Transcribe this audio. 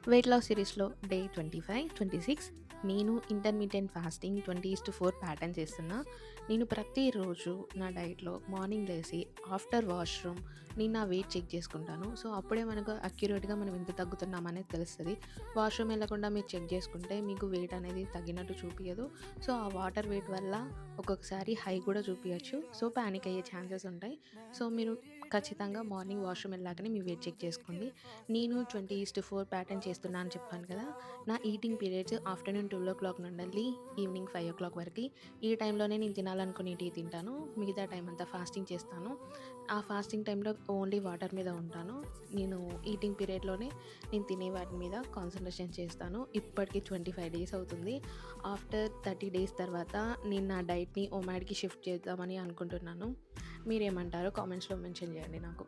Weight loss సిరీస్‌లో day 25, 26 నేను intermittent fasting 20:4 pattern చేస్తున్నా. నేను ప్రతిరోజు నా డైట్‌లో మార్నింగ్ లేసి ఆఫ్టర్ వాష్‌రూమ్ నేను నా వెయిట్ చెక్ చేసుకుంటాను. సో, అప్పుడే మనకు అక్యురేట్‌గా మనం ఎంత తగ్గుతున్నాం అనేది తెలుస్తది. వాష్‌రూమ్ ఎళ్ళకుండా మీరు చెక్ చేసుకుంటే మీకు వెయిట్ అనేది తగ్గినట్టు చూపియదు. సో, ఆ వాటర్ వెయిట్ వల్ల ఒక్కొక్కసారి హై కూడా చూపియచ్చు. సో, పానిక్ అయ్యే ఛాన్సెస్ ఉంటాయి. సో, మీరు ఖచ్చితంగా మార్నింగ్ వాష్‌రూమ్ ఎళ్ళాకనే మీ వెయిట్ చెక్ చేసుకోండి. నేను 20:4 ప్యాటర్న్ చేస్తున్నా అని చెప్పాను కదా! నా ఈటింగ్ పీరియడ్స్ ఆఫ్టర్‌నూన్ 12:00 నుండెళ్ళి ఈవినింగ్ 5:00 వరకి. ఈ టైంలోనే నేను తినాలనుకునేటివి తింటాను. మిగతా టైం అంతా ఫాస్టింగ్ చేస్తాను. ఆ ఫాస్టింగ్ టైంలో ఓన్లీ వాటర్ మీద ఉంటాను. నేను ఈటింగ్ పీరియడ్‌లోనే నేను తినే వాటి మీద కాన్సంట్రేషన్ చేస్తాను. ఇప్పటికి 25 డేస్ అవుతుంది. ఆఫ్టర్ 30 డేస్ తర్వాత నేను నా డైట్‌ని ఒమాడ్‌కి షిఫ్ట్ చేద్దామని అనుకుంటున్నాను. మీరేమంటారో కామెంట్స్‌లో మెన్షన్ చేయండి నాకు.